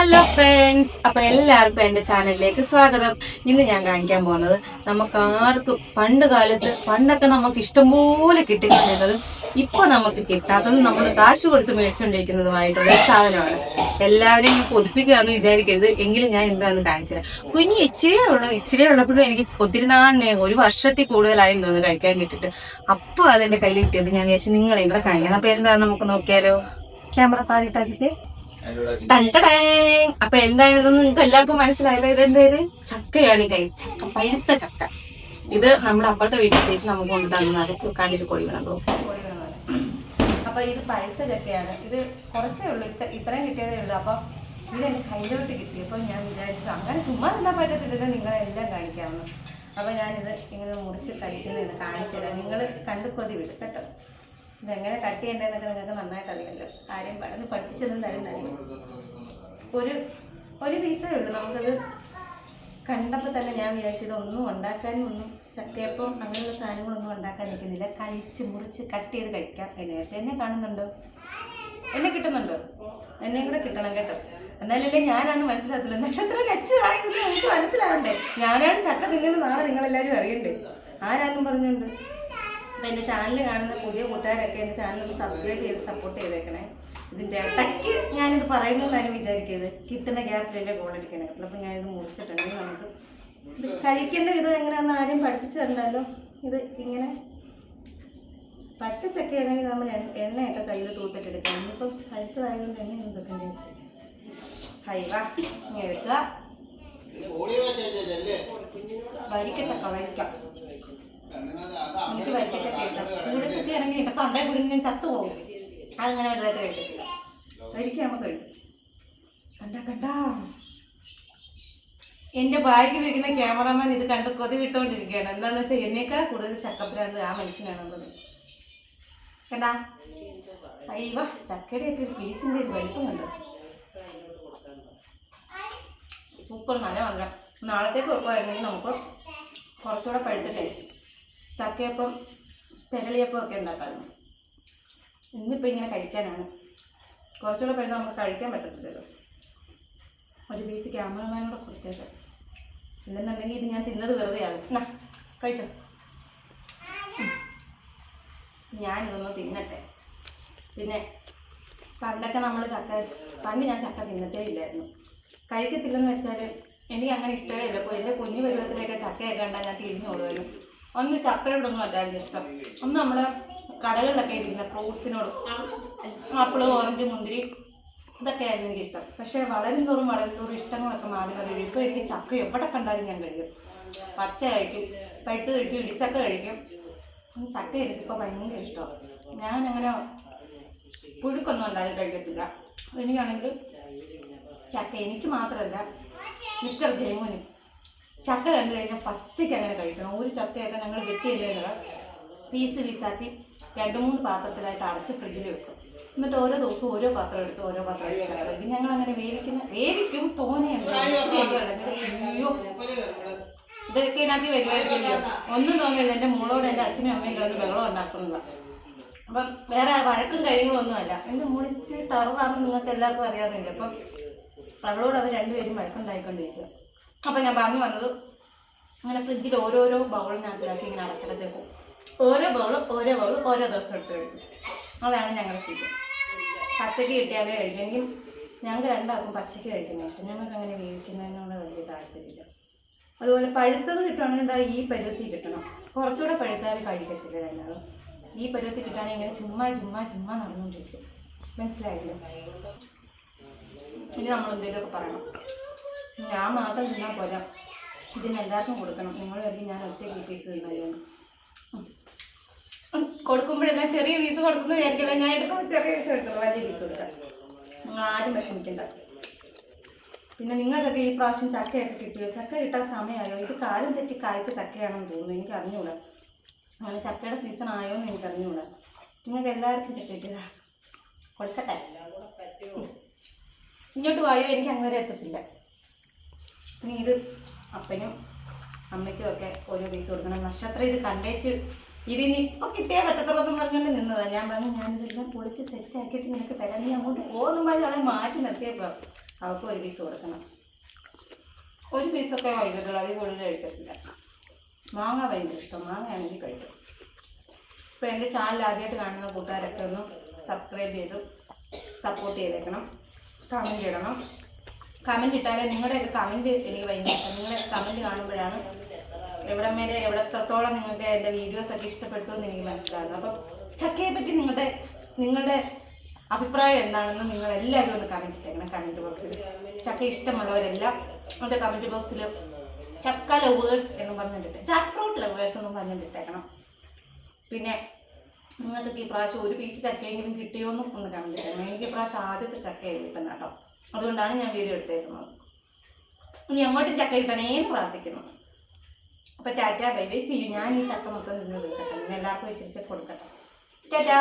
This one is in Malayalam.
ഹലോ ഫ്രണ്ട്സ്, അപ്പൊ എല്ലാവർക്കും എൻ്റെ ചാനലിലേക്ക് സ്വാഗതം. ഇന്ന് ഞാൻ കാണിക്കാൻ പോകുന്നത് നമുക്ക് ആർക്കും പണ്ടൊക്കെ നമുക്ക് ഇഷ്ടംപോലെ കിട്ടിക്കൊണ്ടിരുന്നത് ഇപ്പൊ നമുക്ക് കിട്ടാത്തത് നമ്മൾ കാശ് കൊടുത്ത് മേടിച്ചുകൊണ്ടിരിക്കുന്നതുമായിട്ടുള്ള ഒരു സാധനമാണ്. എല്ലാവരെയും കൊതിപ്പിക്കുകയെന്ന് വിചാരിക്കരുത്. എങ്കിലും ഞാൻ എന്താണെന്ന് കാണിച്ചത്. കുഞ്ഞ് ഇച്ചിരി ഉള്ളപ്പോഴും എനിക്ക് ഒത്തിരി നാളിനെ ഒരു വർഷത്തിൽ കൂടുതലായി തോന്നുന്നു കഴിക്കാൻ കിട്ടിയിട്ട്. അപ്പോൾ അതെന്റെ കയ്യിൽ കിട്ടിയത് ഞാൻ വിചാരിച്ചു നിങ്ങളെ ഇവിടെ കാണിക്കണം. അപ്പൊ എന്താണെന്ന് നമുക്ക് നോക്കിയാലോ. ക്യാമറ താഴെട്ടാക്കിട്ട് അപ്പൊ എന്തായിരുന്നു നിങ്ങൾക്ക് എല്ലാവർക്കും മനസ്സിലായല്ലോ. ഇതെന്തേത് ചക്കയാണ്. ചക്ക, പഴുത്ത ചക്ക. ഇത് നമ്മുടെ അപ്പുറത്തെ വീട്ടിൽ ചേച്ചി നമുക്ക് കൊണ്ട് തന്നു. അതൊക്കെ കണ്ടിട്ട് കൊടി വേണോ. അപ്പൊ ഇത് പഴുത്ത ചക്കയാണ്. ഇത് കുറച്ചേ ഉള്ളൂ, ഇത്രയും കിട്ടിയതേ ഉള്ളൂ. അപ്പൊ ഇത് എന്റെ കയ്യിലോട്ട് കിട്ടിയപ്പോൾ ഞാൻ വിചാരിച്ചു അങ്ങനെ ചുമ്മാ നിന്നാൻ പറ്റത്തില്ലല്ലോ, നിങ്ങളെല്ലാം കാണിക്കാവുന്നു. അപ്പൊ ഞാനിത് ഇങ്ങനെ മുറിച്ച് കഴിക്കുന്നതെന്ന് കാണിച്ചു തരാം. നിങ്ങൾ കണ്ടു കൊതി വിടും കേട്ടോ. ഇതെങ്ങനെ കട്ട് ചെയ്യേണ്ടതെന്നൊക്കെ നിങ്ങൾക്ക് നന്നായിട്ട് അറിയാമല്ലോ. കാര്യം പഠിച്ച് പഠിപ്പിച്ചതും തരുന്നതായിരുന്നു. ഒരു പീസേ ഉള്ളൂ. നമുക്കത് കണ്ടപ്പോൾ തന്നെ ഞാൻ വിചാരിച്ചത് ഒന്നും ഉണ്ടാക്കാനും ഒന്നും ചക്കയപ്പം അങ്ങനെയുള്ള സാധനങ്ങളൊന്നും ഉണ്ടാക്കാൻ നിൽക്കുന്നില്ല. കഴിച്ച് മുറിച്ച് കട്ട് ചെയ്ത് കഴിക്കാം എന്ന് വിചാരിച്ചു. എന്നെ കാണുന്നുണ്ടോ? എന്നെ കിട്ടുന്നുണ്ടോ? എന്നെ കൂടെ കിട്ടണം കേട്ടോ. എന്നാലല്ലേ ഞാനാന്ന് മനസ്സിലാകത്തില്ല. നക്ഷത്രം ലച്ച് ആയതില്ല എനിക്ക് മനസ്സിലാവണ്ടേ. ഞാനാണ് ചക്ക തിന്നുന്നത് നാളെ നിങ്ങളെല്ലാവരും അറിയണ്ടേ. ആരാരും പറഞ്ഞുണ്ട്. അപ്പം എൻ്റെ ചാനൽ കാണുന്ന പുതിയ കൂട്ടുകാരൊക്കെ എൻ്റെ ചാനലൊന്ന് സബ്സ്ക്രൈബ് ചെയ്ത് സപ്പോർട്ട് ചെയ്തേക്കണേ. ഇതിൻ്റെ ഇടയ്ക്ക് ഞാനിത് പറയുന്നതാരും വിചാരിക്കരുത്. കിട്ടുന്ന ഗ്യാപ്പിലല്ലേ ഗോളടിക്കണേ. അപ്പോൾ ഞാനിത് മുറിച്ചിട്ടുണ്ടെങ്കിൽ നമുക്ക് ഇത് കഴിക്കേണ്ട ഇത് എങ്ങനെയാണെന്ന് ആരും പഠിപ്പിച്ചു തരണ്ടല്ലോ. ഇത് ഇങ്ങനെ പച്ച ചക്കയാണെങ്കിൽ നമ്മൾ എണ്ണയൊക്കെ കയ്യിൽ തൂത്തിട്ടെടുക്കാം. ഇന്നിപ്പം കഴിച്ചതായതുകൊണ്ട് എണ്ണയൊന്നും വെക്കണ്ടേ. കൈവ ഇങ്ങനെ എടുക്കുക. വരിക്കച്ചക്ക വരിക്കാം. എനിക്ക് വരിക്കച്ചക്ക ഇഷ്ടം. കൂടച്ചക്ക ആണെങ്കിൽ ഇപ്പം തൊണ്ടയിൽ കുടുങ്ങി ഞാൻ ചത്തുപോകും. അതങ്ങനെ വലുതായിട്ട് കഴിക്കത്തില്ല. വരിക്ക നമുക്ക് കഴിക്കും. കണ്ടാ എൻ്റെ ബാഗിലിരിക്കുന്ന ക്യാമറമാൻ ഇത് കണ്ട് കൊതി വിട്ടുകൊണ്ടിരിക്കുകയാണ്. എന്താണെന്ന് വെച്ചാൽ എന്നേക്കാൾ കൂടുതൽ ചക്കപ്പുരാന്ത് ആ മനുഷ്യനാണെന്നത്. കണ്ടാ അയ്യവ ചക്കയുടെയൊക്കെ ഒരു പീസിൻ്റെ ഒരു വലിപ്പം കണ്ടോ. സൂപ്പർ നല്ല വന്നില്ല. നാളത്തേക്ക് വെക്കുമായിരുന്നെങ്കിൽ നമുക്ക് കുറച്ചുകൂടെ പഴുത്തിട്ടേ ചക്കയപ്പം തെരളിയപ്പം ഒക്കെ ഉണ്ടാക്കാറുണ്ട്. ഇന്നിപ്പോൾ ഇങ്ങനെ കഴിക്കാനാണ്. കുറച്ചുകൂടെ പഴുത്ത് നമുക്ക് കഴിക്കാൻ പറ്റത്തില്ലല്ലോ. ഒരു പീസ് ക്യാമറമാനോടെ കൊടുത്തേക്കാം. ഇല്ലെന്നുണ്ടെങ്കിൽ ഇത് ഞാൻ തിന്നത് വെറുതെയാണ്. എന്നാ കഴിച്ചോ. ഞാനിതൊന്ന് തിന്നട്ടെ. പിന്നെ പണ്ടൊക്കെ നമ്മൾ പണ്ട് ഞാൻ ചക്ക തിന്നത്തേ ഇല്ലായിരുന്നു. കഴിക്കത്തില്ലെന്ന് വെച്ചാൽ എനിക്ക് അങ്ങനെ ഇഷ്ടമേ ഇല്ല. അപ്പോൾ എൻ്റെ കുഞ്ഞു പരുവത്തിലേക്ക് ചക്കയൊക്കെ കണ്ടാൽ ഞാൻ തിരിഞ്ഞു പോകുമായിരുന്നു. ഒന്ന് ചക്കയോടൊന്നും അല്ലായിരുന്നു ഇഷ്ടം. ഒന്ന് നമ്മുടെ കടകളിലൊക്കെ ഇരിക്കുന്ന ഫ്രൂട്ട്സിനോടും ആപ്പിള്, ഓറഞ്ച്, മുന്തിരി ഇതൊക്കെയായിരുന്നു എനിക്കിഷ്ടം. പക്ഷേ വളരും തോറും ഇഷ്ടങ്ങളൊക്കെ മാറി കഴിയും. ഇപ്പോൾ എനിക്ക് ചക്ക എവിടെ കണ്ടാലും ഞാൻ കഴിക്കും. പച്ച കഴിക്കും, പഴുത്ത് കഴിക്കും, ഇടിച്ചക്ക കഴിക്കും. ചക്ക എനിക്കിപ്പോൾ ഭയങ്കര ഇഷ്ടമാണ്. ഞാനങ്ങനെ പുഴുക്കൊന്നും ഉണ്ടാക്കി കഴിക്കത്തില്ല. എനിക്കാണെങ്കിൽ ചക്ക എനിക്ക് മാത്രമല്ല മിസ്റ്റർ ജയമുനും ചക്ക കണ്ടു കഴിഞ്ഞാൽ പച്ചയ്ക്ക് അങ്ങനെ കഴിക്കണം. ഒരു ചക്കയൊക്കെ ഞങ്ങൾ വെട്ടിയില്ലേ പീസാക്കി 2-3 പാത്രത്തിലായിട്ട് അടച്ച് ഫ്രിഡ്ജിൽ വെക്കും. എന്നിട്ട് ഓരോ ദിവസവും ഓരോ പാത്രം എടുത്ത് ചക്ക വെക്കും. ഞങ്ങൾ അങ്ങനെ വേവിക്കും. തോനെയുണ്ട്. അയ്യോ ഇതൊക്കെ ഇതിനകത്ത് വരുമായിരിക്കില്ല. ഒന്നും തോന്നില്ല. എൻ്റെ മോളോട് എൻ്റെ അച്ഛനും അമ്മയും കിടന്ന് വെള്ളം ഉണ്ടാക്കുന്നതാണ്. അപ്പം വേറെ വഴക്കും കാര്യങ്ങളൊന്നുമല്ല. എൻ്റെ മോളിച്ച് ടറാണെന്ന് നിങ്ങൾക്ക് എല്ലാവർക്കും അറിയാവുന്നില്ല. അപ്പം അവളോട് അവർ രണ്ടുപേരും വഴക്കുണ്ടായിക്കൊണ്ടിരിക്കുക. അപ്പം ഞാൻ പറഞ്ഞു വന്നത് അങ്ങനെ ഫ്രിഡ്ജിൽ ഓരോരോ ബൗളിനകത്തിലാക്കി ഇങ്ങനെ അടച്ചടച്ചേക്കും. ഓരോ ബൗളും ഓരോ ദിവസം എടുത്ത് കഴിക്കും. അതാണ് ഞങ്ങളുടെ ശീലം. പച്ചയ്ക്ക് കിട്ടിയാലേ കഴിക്കും. എനിക്കും ഞങ്ങൾക്ക് രണ്ടാൾക്കും പച്ചയ്ക്ക് കഴിക്കുന്ന ഇഷ്ടം. ഞങ്ങൾക്ക് അങ്ങനെ വേവിക്കുന്നതിനോട് വലിയ താല്പര്യമില്ല. അതുപോലെ പഴുത്തത് കിട്ടുകയാണെങ്കിൽ എന്താ ഈ പരുവത്തിൽ കിട്ടണം. കുറച്ചുകൂടെ പഴുത്താൽ കഴിക്കത്തില്ല. എല്ലാവരും ഈ പരുവത്തിൽ കിട്ടുകയാണെങ്കിൽ ഇങ്ങനെ ചുമ്മാ നടന്നുകൊണ്ടിരിക്കും. മനസ്സിലായില്ലോ. ഇനി നമ്മൾ എന്തെങ്കിലുമൊക്കെ പറയണം. ഞാൻ മാത്രം തിന്നാൽ പോരാ, ഇതിനെല്ലാവർക്കും കൊടുക്കണം. നിങ്ങളായിരിക്കും ഞാൻ ഒറ്റ പീസ് തിന്നാലും കൊടുക്കുമ്പോഴെല്ലാം ചെറിയ പീസ് കൊടുക്കുന്നു വിചാരിക്കില്ല. ഞാൻ എടുക്കുമ്പോൾ ചെറിയ പീസ് എടുക്കുള്ളൂ, വലിയ പീസ് കൊടുക്കാം. നിങ്ങൾ ആരും വിഷമിക്കണ്ട. പിന്നെ നിങ്ങൾക്കൊക്കെ ഈ പ്രാവശ്യം ചക്കയൊക്കെ കിട്ടിയോ? ചക്ക കിട്ടാൻ സമയമായോ? ഇത് കാലം തെറ്റി കായ്ച്ച ചക്കയാണെന്ന് തോന്നുന്നു. എനിക്ക് അറിഞ്ഞുകൂടാ. അങ്ങനെ ചക്കയുടെ സീസൺ ആയോ എന്ന് എനിക്ക് അറിഞ്ഞുകൂടാ. നിങ്ങൾക്ക് എല്ലാവർക്കും ചക്കയ്ക്കതാ കൊടുക്കട്ടെ. ഇങ്ങോട്ട് വായോ. എനിക്ക് അങ്ങനെ എത്തത്തില്ല. ഇനി ഇത് അപ്പനും അമ്മയ്ക്കും ഒക്കെ ഓരോ പീസ് കൊടുക്കണം. നക്ഷത്രം ഇത് കണ്ടേച്ച് ഇതിന് ഇപ്പം കിട്ടിയാൽ പറ്റത്തുള്ളൂ പറഞ്ഞുകൊണ്ട് നിന്നതാണ്. ഞാൻ പറഞ്ഞു ഞാനിതെല്ലാം പൊളിച്ച് സെറ്റാക്കിയിട്ട് നിനക്ക് തരാം, നീ അങ്ങോട്ട് പോകുമ്പോൾ അവളെ മാറ്റി നിർത്തിയപ്പോൾ അവൾക്ക് ഒരു പീസ് കൊടുക്കണം. ഒരു പീസൊക്കെ കഴിക്കത്തുള്ളൂ, അതിൽ കൂടുതൽ കഴിക്കത്തില്ല. മാങ്ങ ഭയങ്കര ഇഷ്ടം, മാങ്ങയാണെങ്കിൽ കഴിക്കും. ഇപ്പോൾ എൻ്റെ ചാനൽ ആദ്യമായിട്ട് കാണുന്ന കൂട്ടുകാരൊക്കെ ഒന്ന് സബ്സ്ക്രൈബ് ചെയ്ത് സപ്പോർട്ട് ചെയ്തേക്കണം. കമൻറ്റ് ഇടണം. കമൻറ്റ് ഇട്ടാലേ നിങ്ങളുടെയൊക്കെ കമൻറ്റ് എനിക്ക് ഭയങ്കര ഇഷ്ടം. നിങ്ങളുടെ കമൻറ്റ് കാണുമ്പോഴാണ് എവിടത്തോളം നിങ്ങൾക്ക് എൻ്റെ വീഡിയോസൊക്കെ ഇഷ്ടപ്പെട്ടു എന്ന് എനിക്ക് മനസ്സിലാകുന്നു. അപ്പം ചക്കയെ പറ്റി നിങ്ങളുടെ അഭിപ്രായം എന്താണെന്ന് നിങ്ങളെല്ലാവരും ഒന്ന് കമൻറ്റ് ഇട്ടേക്കണം. കമൻറ്റ് ബോക്സിൽ ചക്ക ഇഷ്ടമുള്ളവരെല്ലാം എൻ്റെ കമൻറ്റ് ബോക്സിൽ ചക്ക ലവേഴ്സ് എന്ന് പറഞ്ഞിട്ട്, ജാക്ക് ഫ്രൂട്ട് ലവേഴ്സ് എന്ന് പറഞ്ഞിട്ടേക്കണം. പിന്നെ നിങ്ങൾക്ക് ഈ പ്രാവശ്യം ഒരു പീസ് ചക്കയെങ്കിലും കിട്ടിയോന്നും ഒന്ന് കമൻറ്റ് ഇട്ടേക്കണം. എനിക്ക് ഈ പ്രാവശ്യം ആദ്യത്തെ ചക്ക കിട്ടുന്ന കേട്ടോ, അതുകൊണ്ടാണ് ഞാൻ വീഡിയോ എടുത്തേക്കുന്നത്. ഇനി അങ്ങോട്ടും ചക്ക കിട്ടണേന്ന് പ്രാർത്ഥിക്കുന്നു. അപ്പോൾ tata bye bye, see you. ഞാൻ ഈ ചക്ക മൊത്തം നിന്ന് കൊടുക്കട്ടെ, എല്ലാവർക്കും വെച്ചിട്ട് കൊടുക്കട്ടെ. ടാറ്റാ.